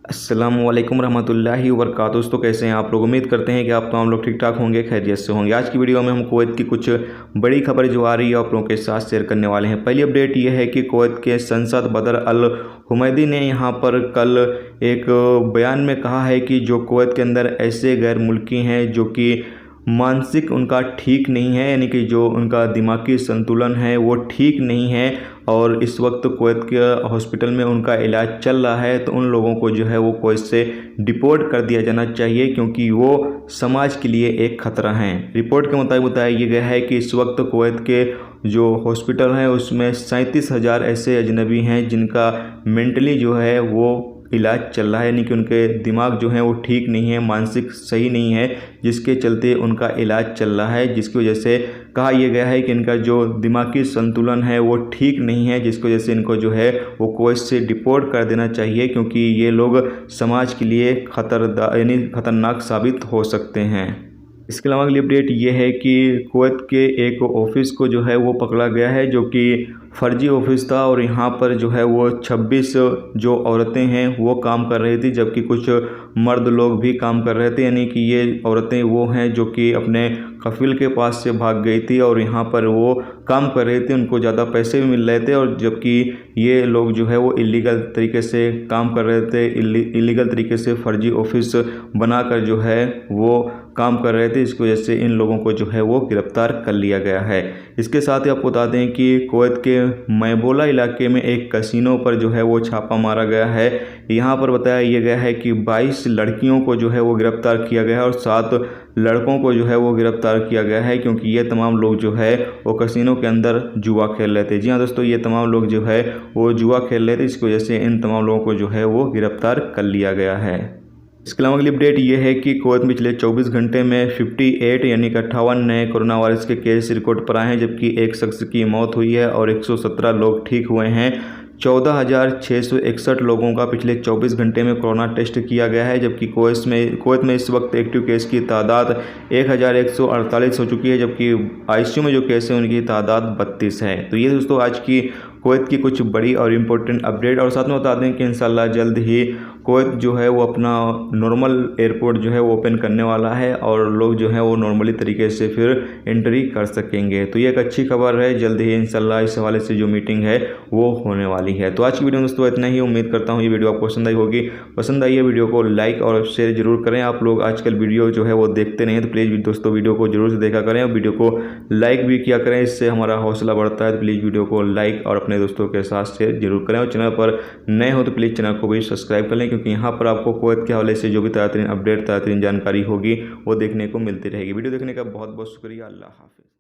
अस्सलामुअलैकुम रहमतुल्लाहि वबरकातुहू। दोस्तों कैसे हैं आप लोग। उम्मीद करते हैं कि आप तमाम लोग ठीक ठाक होंगे, खैरियत से होंगे। आज की वीडियो में हम कुवैत की कुछ बड़ी खबर जो आ रही है आप लोगों के साथ शेयर करने वाले हैं। पहली अपडेट ये है कि कुवैत के संसद बदर अल हुमैदी ने यहाँ पर कल एक बयान में कहा है कि जो कुवैत के अंदर ऐसे गैर मुल्की हैं जो कि मानसिक उनका ठीक नहीं है, यानी कि जो उनका दिमागी संतुलन है वो ठीक नहीं है और इस वक्त कुवैत के हॉस्पिटल में उनका इलाज चल रहा है, तो उन लोगों को जो है वो कुवैत से डिपोर्ट कर दिया जाना चाहिए क्योंकि वो समाज के लिए एक ख़तरा हैं। रिपोर्ट के मुताबिक बताया गया है कि इस वक्त कुवैत के जो हॉस्पिटल हैं उसमें 37,000 ऐसे अजनबी हैं जिनका मेंटली जो है वो इलाज चल रहा है, यानी कि उनके दिमाग जो है वो ठीक नहीं है, मानसिक सही नहीं है, जिसके चलते उनका इलाज चल रहा है, जिसकी वजह से कहा यह गया है कि इनका जो दिमागी संतुलन है वो ठीक नहीं है, जिसकी वजह से इनको जो है वो कुवैत से डिपोर्ट कर देना चाहिए क्योंकि ये लोग समाज के लिए खतरनाक साबित हो सकते हैं। इसके अलावा अगली अपडेट ये है कि कुवैत के एक ऑफिस को जो है वो पकड़ा गया है जो कि फर्जी ऑफिस था और यहाँ पर जो है वो 26 जो औरतें हैं वो काम कर रही थी, जबकि कुछ मर्द लोग भी काम कर रहे थे, यानी कि ये औरतें वो हैं जो कि अपने कफिल के पास से भाग गई थी और यहाँ पर वो काम कर रहे थे, उनको ज़्यादा पैसे भी मिल रहे थे और जबकि ये लोग जो है वो इलीगल तरीके से काम कर रहे थे, इलीगल तरीके से फर्जी ऑफिस बनाकर जो है वो काम कर रहे थे। इसकी वजह से इन लोगों को जो है वो गिरफ्तार कर लिया गया है। इसके साथ ही आपको बता दें कि कुवैत के मैबोला इलाके में एक कैसीनो पर जो है वो छापा मारा गया है। यहाँ पर बताया यह गया है कि 22 लड़कियों को जो है वो गिरफ्तार किया गया है और 7 लड़कों को जो है वो गिरफ्तार किया गया है क्योंकि ये तमाम लोग जो है वो कैसीनो के अंदर जुआ खेल रहे थे। जी हाँ दोस्तों, ये तमाम लोग जो है वो जुआ खेल रहे थे, इसकी वजह से इन तमाम लोगों को जो है वो गिरफ्तार कर लिया गया है। इसके अलावा अगली अपडेट ये है कि कुवैत में पिछले 24 घंटे में 58 यानी कि 58 नए कोरोना वायरस के केस रिकॉर्ड पर आए हैं, जबकि एक शख्स की मौत हुई है और 117 लोग ठीक हुए हैं। 14,661 लोगों का पिछले 24 घंटे में कोरोना टेस्ट किया गया है, जबकि कुवैत में इस वक्त एक्टिव केस की तादाद 1,148 हो चुकी है, जबकि आईसीयू में जो केस है उनकी तादाद 32 है। तो ये दोस्तों आज की कुवैत की कुछ बड़ी और इम्पोर्टेंट अपडेट, और साथ में बता दें कि इंशाल्लाह जल्द ही कुवैत जो है वो अपना नॉर्मल एयरपोर्ट जो है वो ओपन करने वाला है और लोग जो है वो नॉर्मली तरीके से फिर एंट्री कर सकेंगे। तो ये एक अच्छी खबर है, जल्द ही इंशाल्लाह इस हवाले से जो मीटिंग है वो होने वाली है। तो आज की वीडियो में दोस्तों इतना ही। उम्मीद करता हूँ ये वीडियो आपको पसंद आई होगी। पसंद आई है वीडियो को लाइक और शेयर जरूर करें। आप लोग आजकल वीडियो जो है वो देखते नहीं हैं तो प्लीज़ दोस्तों वीडियो को जरूर से देखा करें और वीडियो को लाइक भी किया करें, इससे हमारा हौसला बढ़ता है। तो प्लीज़ वीडियो को लाइक और अपने दोस्तों के साथ शेयर जरूर करें और चैनल पर नए हो तो प्लीज़ चैनल को भी सब्सक्राइब कर लें क्योंकि यहाँ पर आपको कुवैत के हवाले से जो भी ताज़ा तरीन अपडेट, ताज़ा तरीन जानकारी होगी वो देखने को मिलती रहेगी। वीडियो देखने का बहुत बहुत शुक्रिया। अल्लाह हाफिज़।